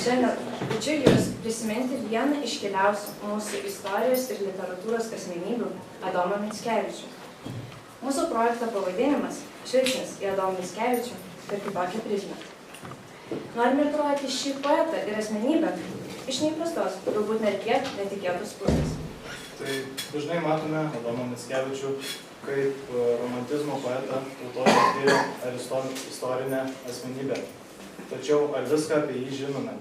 Šiandien kviečiu Jūs prisiminti vieną iškiliausių mūsų istorijos ir literatūros asmenybių – Adomą Mickevičių. Mūsų projekto pavadinimas – Žvilgsnis į Adomą Mickevičių per kitokią prizmę. Norime parodyti šį poetą ir asmenybę iš neįprastos, galbūt net kiek netikėtos pusės. Tai dažnai matome Adomą Mickevičių kaip romantizmo poetą, tautos ar istorinę asmenybę. Tačiau ar viską apie jį žinome?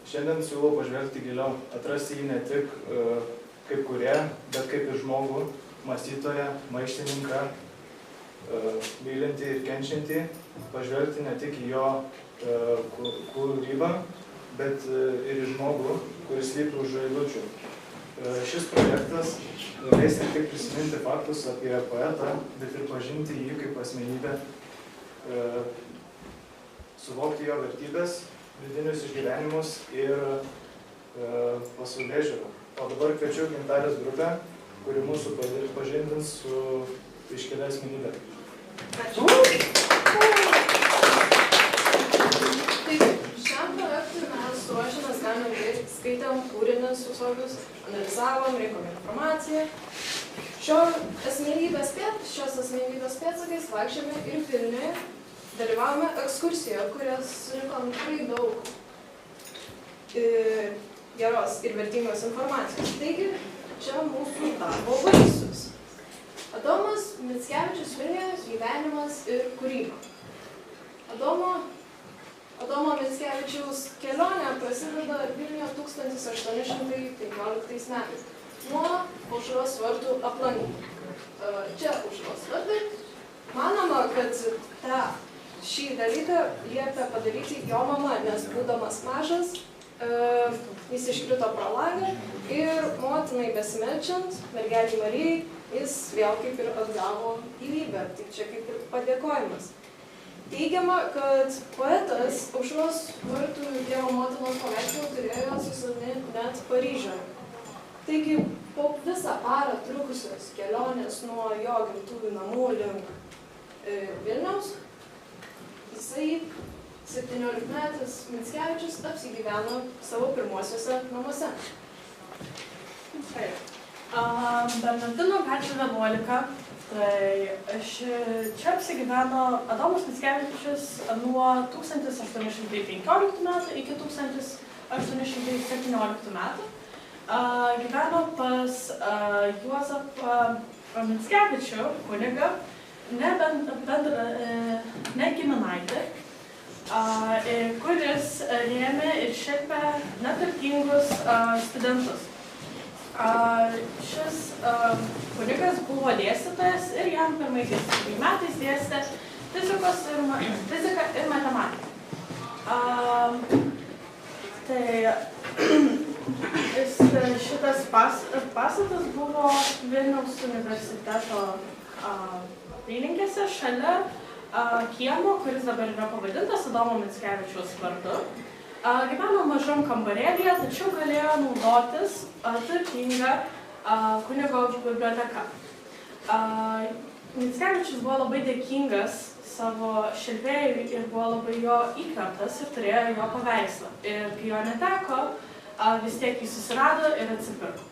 Šiandien siūlau pažvelgti giliau, atrasti jį ne tik kaip kūrėją, bet kaip ir žmogų, mąstytoją, maištininką, mylintį ir kenčiantį, pažvelgti ne tik į jo kūrybą, bet ir į žmogų, kuris slypi už eilučių. Šis projektas leis ne tik prisiminti faktus apie poetą, bet ir pažinti jį kaip asmenybę, suvokti jo vertybės, vidinius išgyvenimus ir pasaulėžiūrą. O dabar kviečiu Gintarės grupę, kuri mūsų pažindins su iškilia asmenybė. Ačiū. Tai šiam projektui mes ruošėmės gan ilgai, skaitėm kūrinius visokius, analizavom, rinkom informaciją. Šios asmenybės pėdsakais vaikščiojome ir Vilniuje. Dalyvavome ekskursijoje, kurias surinkom tikrai daug geros ir vertingos informacijos. Taigi, čia mūsų darbo vaisius. Adomas Mickevičius Vilniuje, gyvenimas ir kūryba. Adomo Mickevičiaus kelionė prasideda Vilniuje 1815 metais nuo Aušros vartų aplankų. Čia Aušros vartai. Manoma, kad šį dalyką liepė padaryti jo mama, nes būdamas mažas, jis iškrito pro langą ir motinai besimeldžiant, mergelei Marijai, jis vėl kaip ir atgavo gyvybę, tik čia kaip ir padėkojimas. Teigiama, kad poetas Aušros vartų Dievo motinos paveikslą turėjo su savimi net Paryžioje. Taigi, po visą parą trukusios kelionės nuo jo gimtųjų namų link Vilniaus, jisai 17-metis Mickevičius apsigyveno savo pirmuosiuose namuose. Bernardino gatvė 11, tai čia apsigyveno Adomas Mickevičius nuo 1815 metų iki 1817 metų. Gyveno pas Juozapą Mickevičių, kunigą, ne giminaitį, kuris rėmė ir šelpė neturtingus studentus. Šis kunigas buvo dėstytojas ir jam pirmaisiais metais dėstė fiziką ir matematiką. Šitas pastatas buvo Vilniaus universiteto apylinkėse šalia kiemo, kuris dabar yra pavadintas Adomo Mickevičiaus vardu. Gyveno mažam kambarėlyje, tačiau galėjo naudotis turtinga kunigo biblioteka. Mickevičius buvo labai dėkingas savo šelpėjui ir buvo labai jo įkvėptas ir turėjo jo paveikslą. Ir kai jo neteko, vis tiek jį susirado ir atsipirko.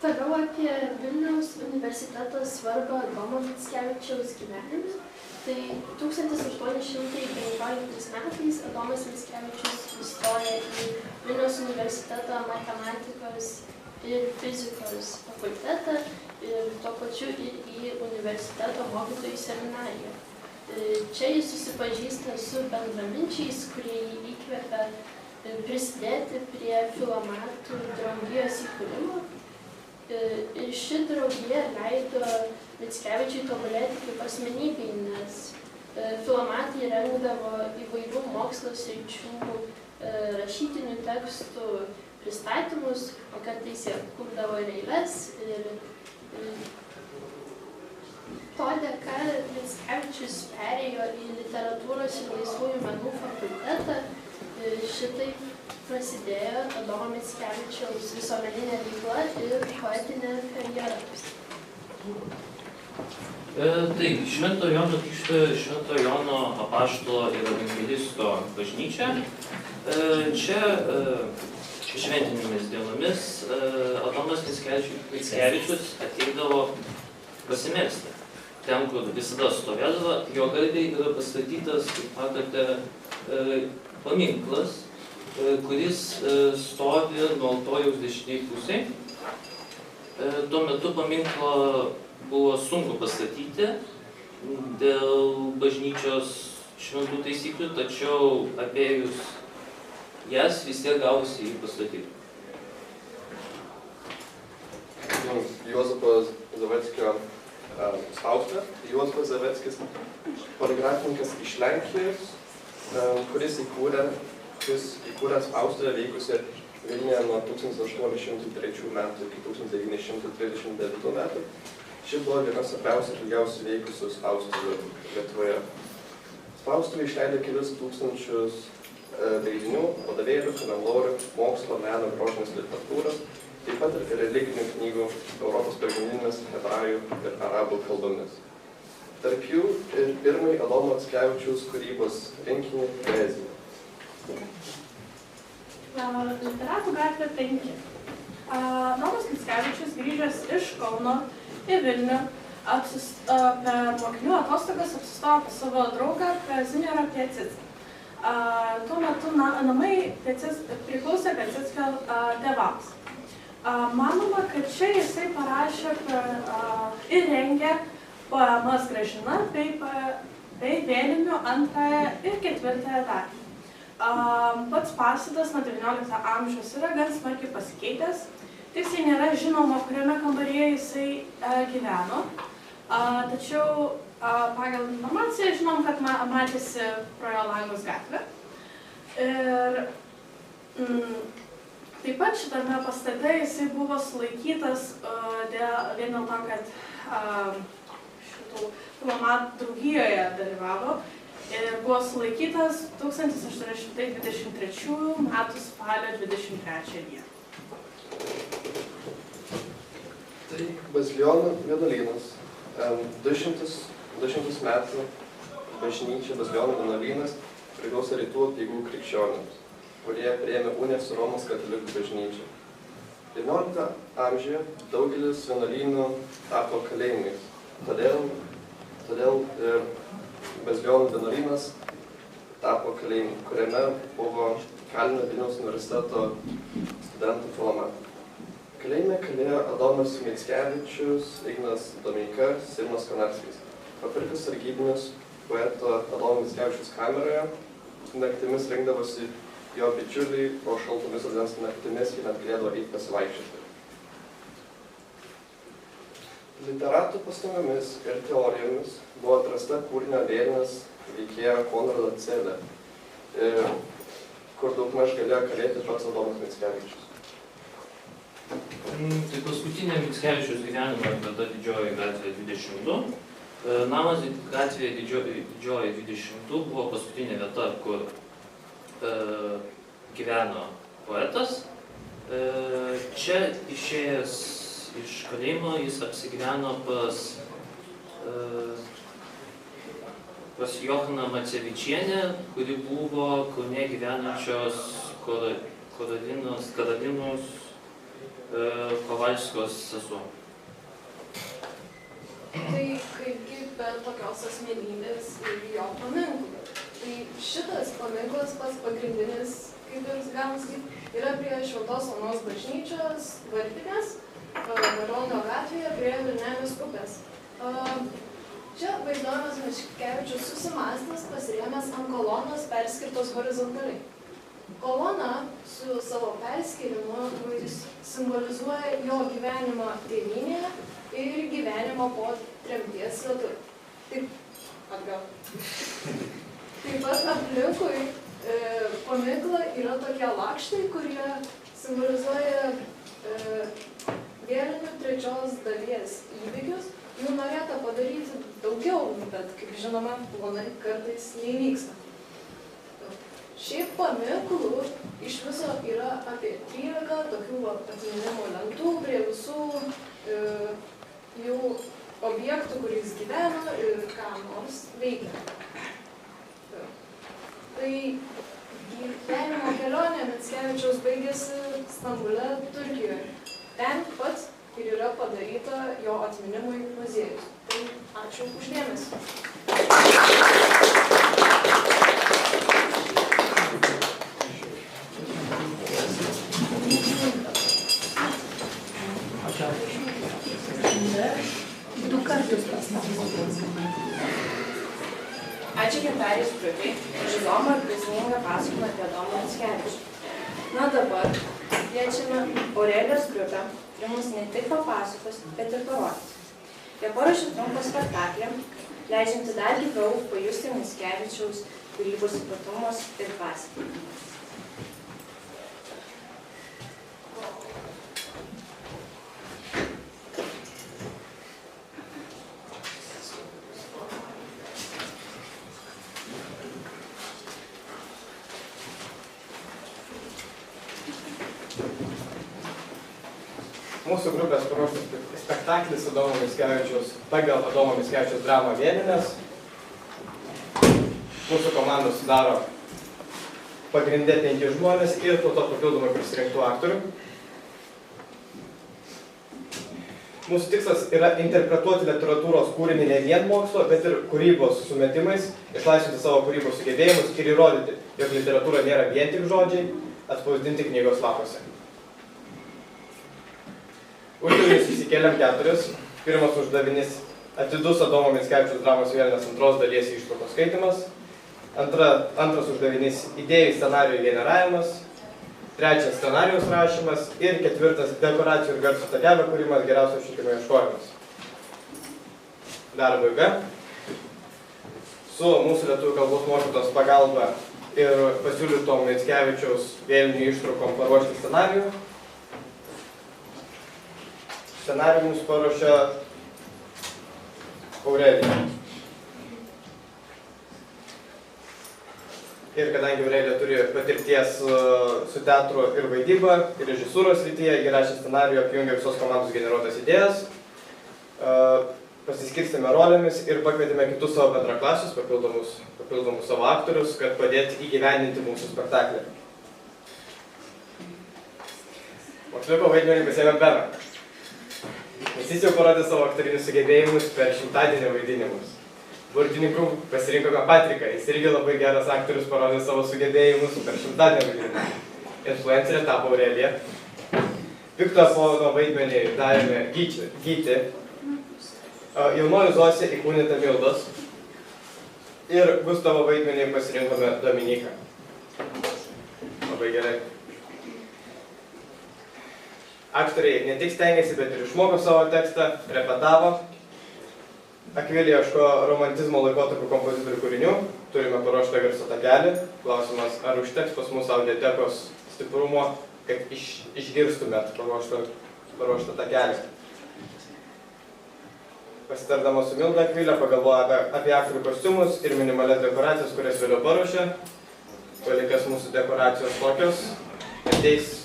Toliau apie Vilniaus universiteto svarbą Adomo Mickevičiaus gyvenime. Tai 1815 metais Adomas Mickevičius įstojo į Vilniaus universiteto matematikos ir fizikos fakultetą ir tuo pačiu ir į universiteto mokytojų seminariją. Čia jis susipažįsta su bendraminčiais, kurie jį įkvėpia prisidėti prie filomatų draugijos įkūrimo. Ir ši draugija leido Mickevičiui tobulėti kaip asmenybei, nes filomatai rengdavo įvairių mokslo sričių rašytinių tekstų pristatymus, o kartais jie kurdavo ir eiles. To dėka Mickevičius perėjo į literatūros ir laisvųjų menų fakultetą. Šitaip prasidėjo Adomo Mickevičiaus visuomeninė veikla ir poetinė karjera? Taip, Švento Jono Krikštytojo, Švento Jono Apaštalo ir Evangelisto bažnyčia. Čia šventinėmis dienomis Adomas Mickevičius ateidavo pasimelsti. Ten, kur visada stovėdavo, jo garbei yra pastatytas, kaip matote, paminklas, kuris stovi nuo altoriaus dešinėj pusėj. Tuo metu paminklą buvo sunku pastatyti dėl bažnyčios šventų taisyklių, tačiau apėjus jas vis tiek gavosi jį pastatyti. Juozapo Zaveckio spaustuvė. Juozapas Zaveckis, poligrafininkas iš Lenkijos, kuris įkūrė spaustuvę veikusią Vilniuje nuo 1803 metų iki 1939 metų. Ši buvo viena svarbiausių ir ilgiausiai veikusių spaustuvių Lietuvoje. Spaustuvė išleido kelis tūkstančius leidinių, vadovėlių, kalendorių, mokslo, meno, grožinės literatūros, taip pat ir religinių knygų Europos pagrindinėmis hebrajų ir arabų kalbomis. Tarp jų ir pirmąjį Adomo Mickevičiaus kūrybos rinkinį Poezija. Literatų gatvė 5. Adomas Mickevičius grįžęs iš Kauno į Vilnių per mokinių atostogas apsistojo pas savo draugą Kazimierą Piecicką. Tuo metu namai priklausė Piecickio tėvams. Manoma, kad čia jisai parašė ir rengė poemas Gražina bei Vėlinių 2 ir 4 dalį. Pats pastatas nuo XIX amžiaus yra gan smarkiai pasikeitęs. Tiksliai nėra žinoma, kuriame kambaryje jisai gyveno. Tačiau pagal informaciją žinom, kad matėsi pro jo langus gatvę. Ir taip pat šitame pastate jisai buvo sulaikytas vien dėl to, kad šitų filomatų draugijoje dalyvavo. Ir buvo sulaikytas 1823 metų spalio 23 dieną. Tai Bazilijonų vienuolynas. 200 metų bažnyčia Bazilijonų vienuolynas priklausė rytų apeigų krikščionims, kurie priėmė uniją su Romos katalikų bažnyčia. 19 amžiuje daugelis vienuolynų tapo kalėjimais. Todėl ir Bazilijonų vienuolynas tapo kalėjimu, kuriame buvo kalinami Vilniaus universiteto studentų filomatai. Kalėjime kalėjo Adomas Mickevičius, Ignas Domeika, Simonas Konarskis. Papirkęs sargybinius poeto Adomo Mickevičiaus kameroje, naktimis rinkdavosi jo bičiuliai, o šaltomis rudens naktimis jį net galėdavo eiti pasivaikščioti. Literatų pastangomis ir teorijomis buvo atrasta kūrinio Vėlinas veikėja Konrado Celė, kur daugmaž galėjo kalėti pats Adomas Mickevičius. Tai paskutinė Mickevičiaus gyvenimo vieta Didžioji gatvė 22. Namas gatvėje Didžioji 22 buvo paskutinė vieta, kur gyveno poetas. Čia išėjęs iš kalėjimo jis apsigyveno pas Johaną Macevičienę, kuri buvo Kaune gyvenančios Karolinos Kovalskos sesuo. Tai kaipgi be tokios asmenybės ir jo paminklų. Tai šitas paminklas pats pagrindinis, kaip ir galima sakyti, yra prie Šventos Onos bažnyčios varpinės, Baronio gatvėje prie Vilnelės upės. Čia vaizduojamas Mickevičius susimąstęs, pasirėmęs ant kolonos perskirtos horizontaliai. Kolona su savo perskirimu simbolizuoja jo gyvenimą tėvynėje ir gyvenimo po tremties svetur. Taip, atgal. Taip pat aplinkui paminklą yra tokie lakštai, kurie simbolizuoja Vėlinių 3 dalies įvykius. Jų norėta padaryti daugiau, bet, kaip žinoma, planai kartais neįvyksta. Šiaip paminklų iš viso yra apie 13 tokių atminimo lentų prie visų jų objektų, kuriais gyveno ir ką nors veikia. Tai gyvenimo kelionė Mickevičiaus baigėsi Stambule, Turkijoje. Ten pat ir yra padaryta jo atminimui muziejus. Tai ačiū už dėmesį. Ačiū Gintarės grupei už įdomų ir prasmingą pasakojimą apie Adomą Mickevičių. Na dabar kviečiame Aurelijos grupę ir mums ne tik papasakos, bet ir parodys. Jie paruošė trumpą spektaklį, leidžiantį dar gyviau pajusti Mickevičiaus kūrybos ypatumus ir dvasią. Mūsų grupės paruoštas spektaklis Adomo Mickevičiaus pagal Adomo Mickevičiaus dramą Vėlinės. Mūsų komandą sudaro pagrindė 5 žmonės ir po to papildomai prisirinktų aktorių. Mūsų tikslas yra interpretuoti literatūros kūrinį ne vien mokslo, bet ir kūrybos sumetimais, išlaisvinti savo kūrybos sugebėjimus ir įrodyti, jog literatūra nėra vien tik žodžiai, atspausdinti knygos lapuose. Uždavinius įsikėlėm 4. Pirmas uždavinys – atidus Adomo Mickevičiaus dramos Vėlinės 2 dalies ištraukos skaitimas. Antras uždavinys – idėjų scenarijų generavimas. 3. Scenarijaus rašymas. Ir 4. Dekoracijų ir garso takelio kūrimas, geriausio išlikimo ieškojimas. Darbo eiga. Su mūsų lietuvių kalbos mokytojos pagalba ir pasiūlytom Mickevičiaus Vėlinių ištraukom paruošti scenarijų. Scenarijų mums paruošė Aurelija. Ir kadangi Aurelija turi patirties su teatru ir vaidyba, ir režisūros srityje, ji rašė scenarijų, apjungė visos komandos generuotas idėjas, pasiskirstėme rolėmis ir pakvietėme kitus savo bendraklasius, papildomus savo aktorius, kad padėti įgyvendinti mūsų spektaklį. Moksliuko vaidmenį pasiėmėm Beną. Nes jis jau parodė savo aktorinius sugebėjimus per 100-dienio vaidinimus. Burtininkų pasirinkome Patriką, jis irgi labai geras aktorius, parodė savo sugebėjimus per 100-dienio vaidinimus. Influencerė tapo Aurelija. Pikto pono vaidmenį darėme Gyti. Jaunoji Zosė įkūnyta Mildos. Ir Gustavo vaidmenį pasirinkome Dominiką. Labai gerai. Aktoriai ne tik stengiasi, bet ir išmoko savo tekstą, repetavo. Akvilė ieško romantizmo laikotarpių kompozitorių kūrinių. Turime paruoštą garso takelį. Klausimas, ar užteks pas mūsų audiotekos stiprumo, kad išgirstumėt paruoštą takelį. Pasitardama su Milda Akvilė, pagalvoja apie aktorių kostiumus ir minimalias dekoracijas, kurias vėliau paruošė. Palikas mūsų dekoracijos tokios. Ateis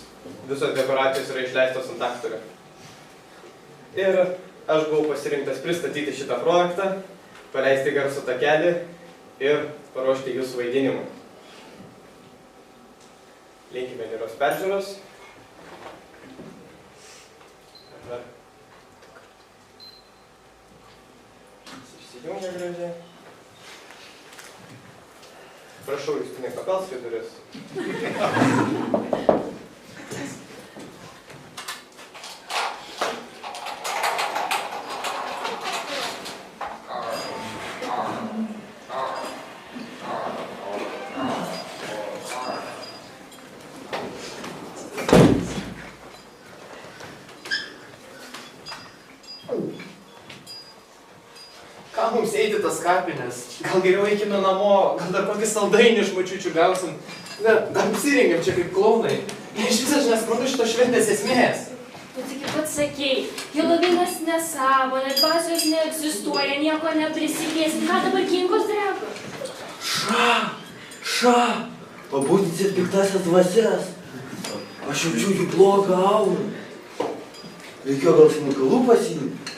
visos dekoracijos yra išleistos ant aktorių. Ir aš buvau pasirinktas pristatyti šitą projektą, paleisti garso takelį ir paruošti jūsų vaidinimui. Linkime geros peržiūros. Išsijungia gražiai. Prašau, Justinai, papelskite duris. Ką mums eiti tas kapines? Gal geriau eikime namo, gal dar kokį saldainį iš močiučių gausim. Gal apsirengiam čia kaip klaunai. Iš viso aš nesuprantu šito šventės esmės. Tu tik pats sakei, Helovinas nesąmonė, dvasios neegzistuoja, nieko neprisikėsim. Ką dabar kinkos dreba? Ša! Pabudinsite piktasias dvasias. Aš jaučiu jų blogą aurą. Reikėjo gal smuikalų pasiimti.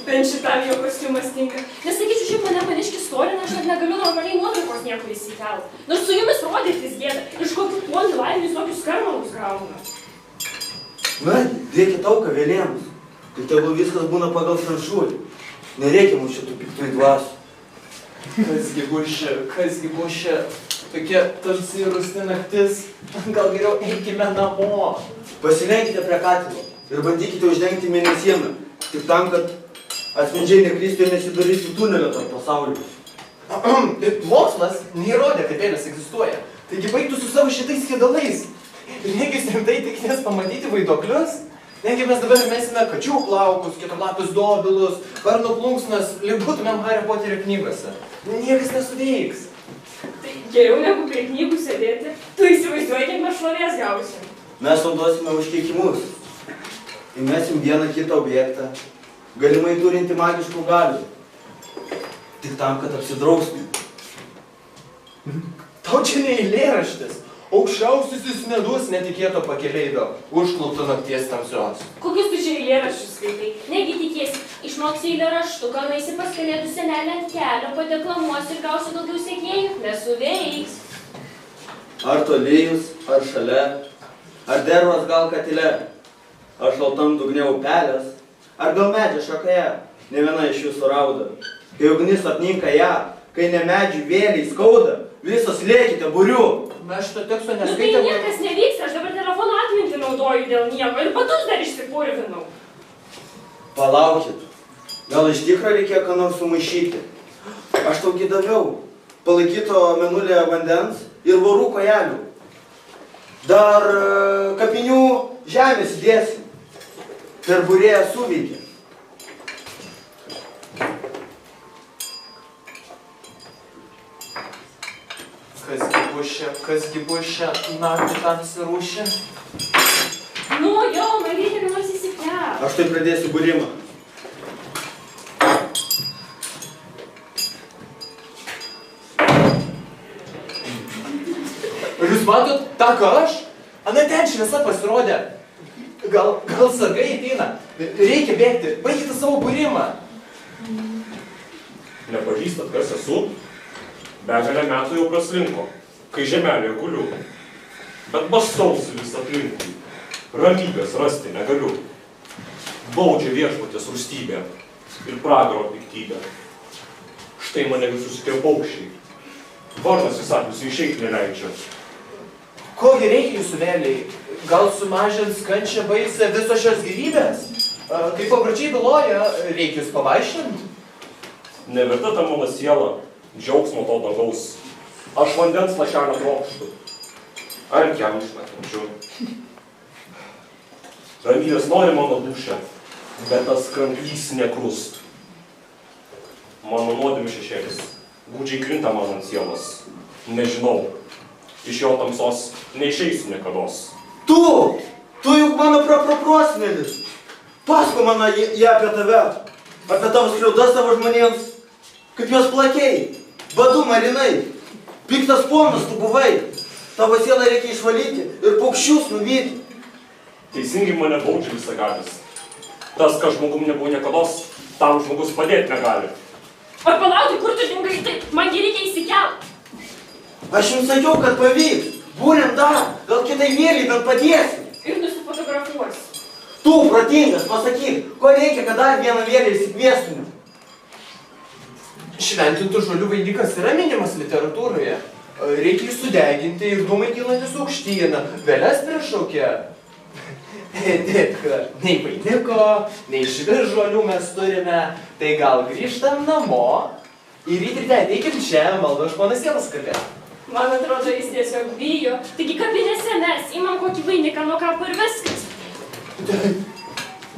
Bent šitam jo kostiumas tinka. Nesakyčiau, šiaip mane maniški storina, aš net negaliu normaliai nuotraukos niekur įsikelt. Nors su jumis rodytis gėda, iš kokių tuon laimės tokius karmalus gauna. Na, dėkit auką vėlėms. Tik tegul viskas būna pagal šanšulį. Nereikia mums šitų piktųjų dvasių. Kasgi bus čia? Tokia tarsi rūsti naktis. Gal geriau eikime namo. Pasilenkite prie katilo ir bandykite uždengti mėnesieną. Tik tam, kad atspindžiai neklystų ir nesidarytų tunelio tarp pasaulių. Mokslas neįrodė, kad vėlės egzistuoja. Taigi baigtų su savo šitais skedalais. Ir negi rimtai tikės pamatyti vaiduoklius? Negi mes dabar mesime kačių plaukus, keturlapius dobilus, varno plunksnas, lyg būtumėm Hario Poterio knygose. Niekas nesuveiks. Tai geriau negu prie knygų sėdėti. Tu įsivaizduoji, kiek mes šlovės gausim. Mes naudosime užkeikimus. Įmesim vieną kitą objektą, galimai turinti magiškų galių. Tik tam, kad apsidraustum. Tau čia ne eilėraštis. Aukščiausiasis neduos netikėto pakeleivio, užklupto nakties tamsios. Kokius tu čia eilėraščius skaitai? Negi tikiesi, išmoksi eilėraštuką, nueisi pas kalėdų senelę ant kelio, padeklamuosi ir gausi daugiau sekėjų. Nesuveiks. Ar tolijus, ar šalia, ar dervas gal katile, ar šaltam dugne upelės, ar gal medžio šakoje, ne viena iš jų surauda. Kai ugnis apninka ją, kai ne medžių vėliai skauda, visos lėkite būriu. Mes šito teksto Nu neskaitėm. tai niekas nevyksta, aš dabar telefono atmintį naudoju dėl nieko ir batus dar išsipurvinau. Palaukit, gal iš tikro reikėjo ką nors sumaišyti. Aš tau daviau palaikyto mėnulėje vandens ir vorų kojelių. Dar kapinių žemės dėsim. Per būrėją suveikė. Kasgi bus čia naktį tamsi rūšė? Nu jau, Marytė, ką nors įsikel. Aš tai pradėsiu būrimą. Ar jūs matot tą, ką aš? Ana ten šviesa pasirodė. Gal sargai ateina. Reikia bėgti. Baigite savo būrimą. Nepažįstat, kas esu? Begalę metų jau praslinko, kai žemelėje guliu. Bet bastausi vis aplinkui. Ramybės rasti negaliu. Baudžia viešpatės rūstybė ir pragaro piktybė. Štai mane visus tie paukščiai. Varnas įsakius išeiti neleidžia. Kogi reikia jūsų vėliai? Gal sumažins kančią baisę visos šios gyvybės? Kaip papračiai byloja, reikia jūs pavaišinti? Neverta ta mano siela, džiaugsmo to dangaus. Aš vandens lašelio trokštu. Ant jam išmetančiu. Ramybės nori mano dušę, bet tas kranklys nekrust. Mano nuodėmių šešėlis gūdžiai krinta man ant sielos. Nežinau, iš jo tamsos neišeisiu niekados. Tu juk mano praproprosmėlis. Pasko man ją apie tave, apie tavo skriaudas tavo žmonėms, kaip jos plakėjai, badu marinai, piktas ponas tu buvai, tavo sielą reikia išvalyti ir paukščius nuvyti. Teisingai mane baudžia visagalis. Tas, kad žmogum nebuvo niekados, tam žmogus padėti negali. Ar palauti, kur tu žingai, tai man gi reikia įsikelt. Aš jums sakiau, kad pavyks. Būrėm dar, gal kitai vėliai bent padėsi. Ir nusifotografuosi. Tu, protingas, pasakyk, ko reikia, kad dar vieną vėliai įsikviestumėm. Šventintų žolių vainikas yra minimas literatūroje. Reikia jį sudeginti ir dūmai kylantis aukštyn. Vėles prišaukė. Tik nei vainiko, nei žolių mes turime. Tai gal grįžtam namo ir ryte ateikim čia maldą už mano sielos kalbėti. Man atrodo, jis tiesiog bijo. Taigi kapinėse mes imam kokį vainiką nuo kapo ir viskas.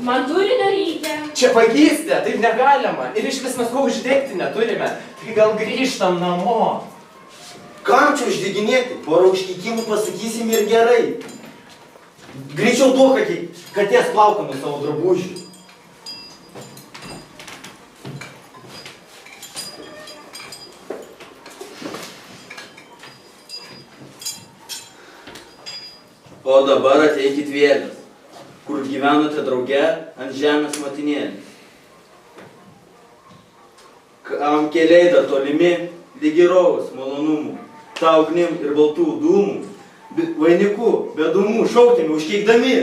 Man turinio reikia. Čia vagystė, taip negalima. Ir iš vis mes ko uždegti neturime. Tai gal grįžtam namo. Kam čia uždeginėti? Porą užkeikimų pasakysim ir gerai. Greičiau duok katės plauką nuo savo drabužių. O dabar ateikit vėlės, kur gyvenote drauge ant žemės motinėlės. Kam keliai dar tolimi, lygi rojaus malonumų, ta ugnim ir baltų dūmų, vainikų, bedumų, šaukiami, užkeikdami.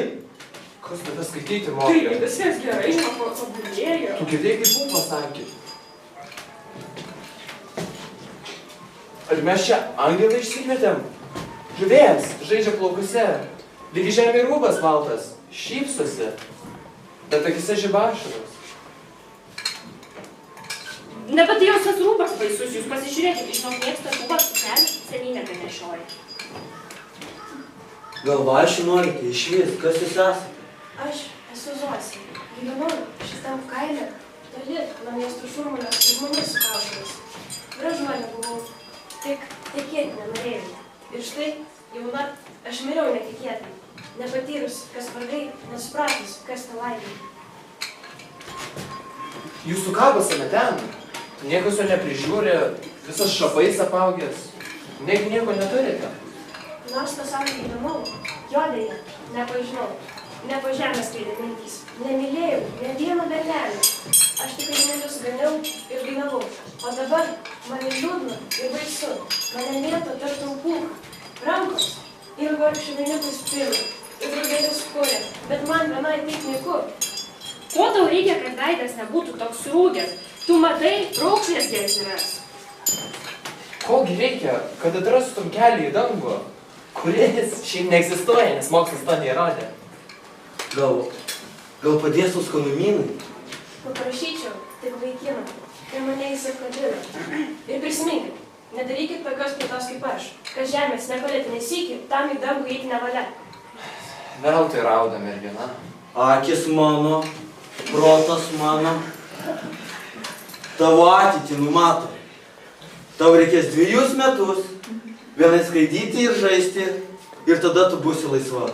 Kas tada skaityti, Taip, mokytoja? viskas gerai, pabudėjo. Tu girdėjai, kaip mums pasakė? Ar mes čia angelą išsikvietėm? Žuvėjas, žaidžia plaukuse, lygi žemė rūbas baltas, šypsosi, bet akise žibašaras. Ne, bet tai jos tas rūbas baisus, jūs pasižiūrėkite, žinok, mėgsta rūbas, senis seniai nebenešioja. Gal vašių norite išvis, kas jūs esate? Aš esu Zosė. Gyvenau šitam kaime, toli nuo miesto šurmulio ir žmonių sukaušamas. Gražuolė buvau, tik tekėti nenorėjau. Ir štai, jauna, aš miriau netikėtai, nepatyrus, kas vargai, nesupratus, kas ta laimė. Jūsų kapas ane ten, niekas jo neprižiūri, visas šapais apaugęs, negi nieko neturite. Nors pasaulyje gyvenau, jo dėja, nepažinau, nepo žemės skaidė mintys, nemylėjau, ne vieno bernelio. Aš tik ažinėlius ganiau ir dainavau, o dabar mane liūdna ir baisu, mane mėto tartum pūk, rankos ir vargšių vienikus pilna, ir drugelius kuria, bet man vienai taip nyku. Ko tau reikia, kad veidas nebūtų toks rūgęs? Tu matai, raukšlės gėsimes. Kogi reikia, kad atrastum kelią į dangų, kuris šiaip neegzistuoja, nes mokslas to neįrodė. Gal padės skanumynai? Paprašyčiau tik vaikiną, kai mane įsakadina. Ir prisiminkit, nedarykit tokios klaidos kaip aš, kad žemės nepalėti nesykį, tam į dangų eiti nevalia. Veltui rauda mergina. Akis mano, protas mano, tavo ateitį numato. Tau reikės 2 metus, vienai skraidyti ir žaisti, ir tada tu būsi laisva.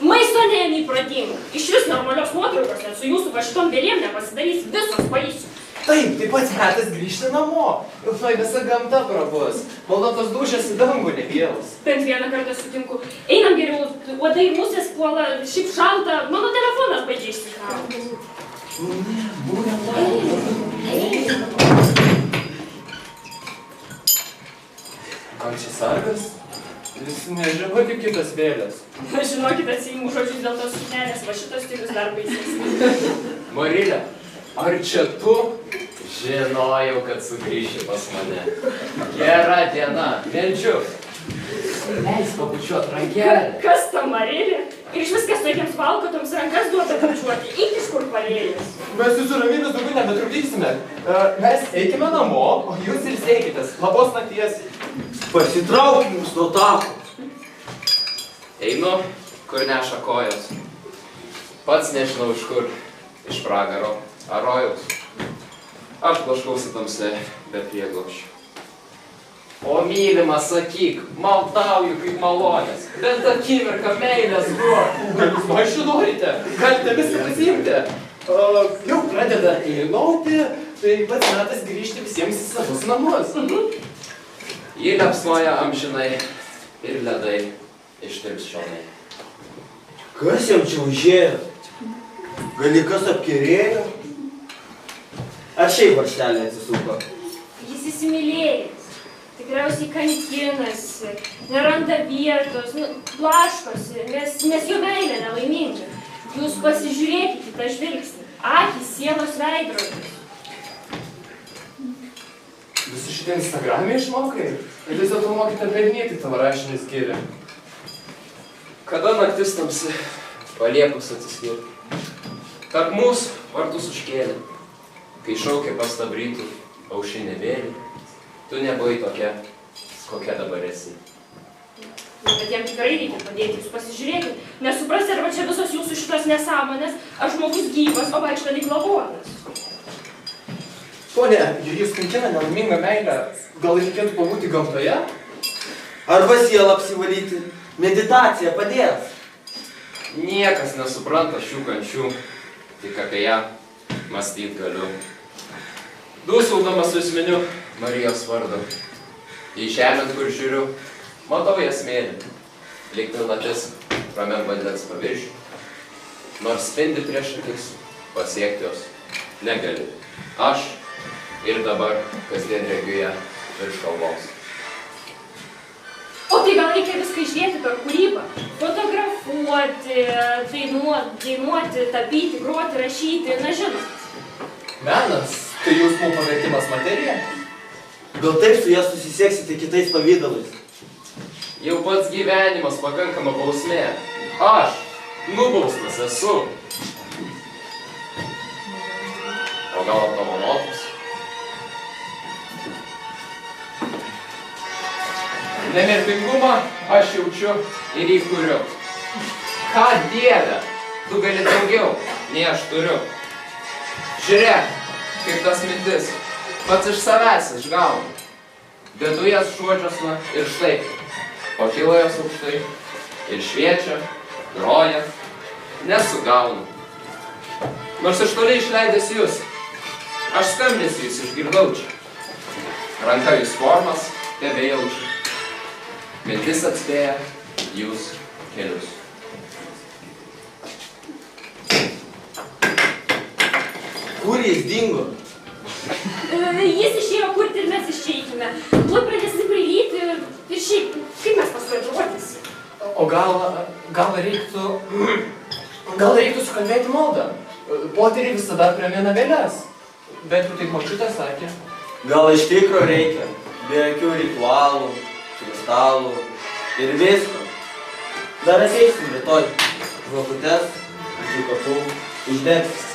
Maisto neėmė protingų. Iš vis normalios nuotraukos, net su jūsų pašitom vėlėm nepasidarys visos vaisių. Taip, taip pat metas grįžti namo. Jau tuoj visa gamta prabus. Maldotos dūšės į dangų nevėlus. Bent vieną kartą sutinku. Einam geriau, uodai ir musės puola, šiaip šalta, mano telefonas baidžiai išsikrauti. Ne, būrėm laimę. Gal čia sargas? Jis nežino kaip kitas vėlės. Žinokit, atsiimu žodžius dėl tos suknelės, va šitos stilius dar baisės. Marilė, ar čia tu? Žinojau, kad sugrįši pas mane. Gera diena, meldžiu. Leis pabučiuot rankelę. Kas ta Marilė? Ir iš viskas tokiems valkotoms rankas duota bučiuoti. Eik iš kur parėjus. Mes jūsų ramybės daugiau nebetrukdysime. Mes eikime namo, o jūs ilsėkitės. Labos nakties. Pasitraukim jums nuo tako. Einu, kur neša kojos. Pats nežinau iš kur. Iš pragaro ar rojaus. Aš blaškausi tamse be prieglobsčio. O mylimą sakyk, maldauju kaip malonės. Bent akimirką meilės duok. Gal jūs vaišių norite? Galite viską pasiimti. Jau pradeda įnauti, tai pats metas grįžti visiems į savus namus. Ji liepsnoja amžinai ir ledai ištirps šionai. Kas jam čia užėjo? Gali kas apkerėjo? Ar šiaip varžtelė atsisuko? Jis įsimylėjęs. Tikriausiai kankinasi, neranda vietos, blaškosi, nes jo meilė nelaiminga. Jūs pasižiūrėkite į tą žvilgsnį. Akys, sielos veidrodis. Visi šitie Instagram'e išmokai? Ir vis dėlto mokite pelnyti tavo rašinį skyrį. Kada naktis tamsi, paliepus atsiskirti. Tarp mūsų vartus užkėlė. Kai šaukė pastabrytų aušinė vėlį, tu nebuvai tokia, kokia dabar esi. Bet jam tikrai reikia padėti, jūs pasižiūrėkit. Nesuprasti, arba čia visos jūsų šitos nesąmonės, ar žmogus gyvas, o vaikšto lyg lavonas. Pone, jei jūs kankina nelaimingą meilę, gal reikėtų pabūti gamtoje? Arba sielą apsivalyti. Meditacija padės. Niekas nesupranta šių kančių, tik apie ją mąstyt galiu. Dūsaudamas užminiu Marijos vardą. Į žemę, kur žiūriu, matau ją smėlį, lyg pilnatis ramiam vandens paviršių, nors spindi prieš akis, pasiekti jos negali. Aš ir dabar kasdien regiu ją virš kalvos. O tai gal reikia viską išdėti per kūrybą? Fotografuoti, dainuoti, tapyti, groti, rašyti, na žinot. Menas, tai jausmų pavertimas materija? Gal taip su ją susisieksite kitais pavydalais? Jau pats gyvenimas pakankama bausmė. Aš nubaustas esu. O gal apdovanotas? Nemirtingumą aš jaučiu ir įkuriu. Ką Dieve, tu gali daugiau, nei aš turiu. Žiūrėk, kaip tas mintis, pats iš savęs išgaunu. Dedu jas žodžiosna ir štai, pakilo jas aukštai ir šviečia, groja, nesugaunu. Nors iš toli išleidęs jūs, aš skambėsiu jūs išgirdau čia. Ranka jūs formas tebejaučiu. Mintis atspėja jūs kelius. Kur jis dingo? Jis išėjo kurti ir mes išeikime. Tuoj pradės prilyti ir šiaip, kaip mes paskui atrodys? O gal reiktų sukalbėti maldą? Poteriai visada primena vėles. Bet jau taip močiutė sakė. Gal iš tikro reikia, be jokių ritualų, kristalų ir visko. Dar ateisim rytoj. Žvakutes, ant kapų, uždegsim.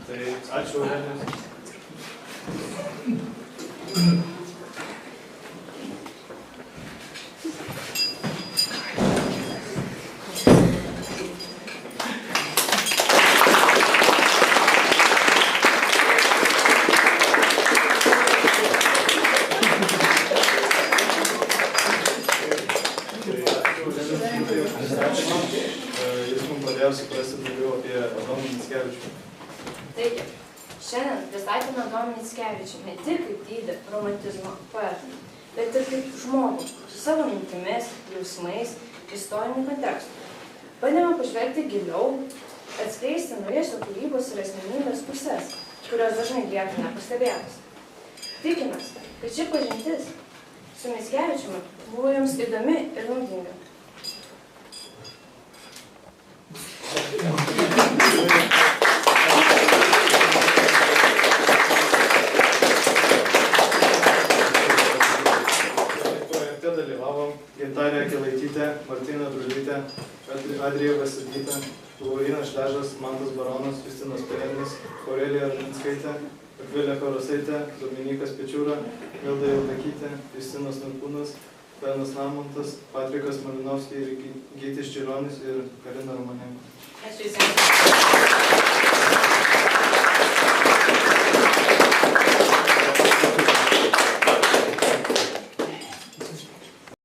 Tai ačiū, Aurelijus. Jis mums padėjo suprasti daugiau apie Adomą Mickevičių. Taigi, šiandien pristatėme Adomą Mickevičių ne tik kaip didį romantizmo poetą, bet ir kaip žmogų su savo mintimis, jausmais, istoriniu kontekstu. Bandėme pažvelgti giliau, atskleisti naujas jo kūrybos ir asmenybės puses, kurios dažnai lieka nepastebėtos. Tikimės, kad ši pažintis su Mickevičiumi buvo jums įdomi ir naudinga. Projekte dalyvavo Gintarė Kelaitytė, Martina Drulytė, Adrija Vasiltytė, Laurynas Šležas, Mantas Baronas, Justinas Perenis, Aurelija Arminskaitė, Akvilė Karosaitė, Dominikas Pečiūra, Milda Jaudakytė, Justinas Narkūnas, Benas Namontas, Patrikas Malinovskis, Gytis Čironis ir Karina Romanenko. Ačiū visiems.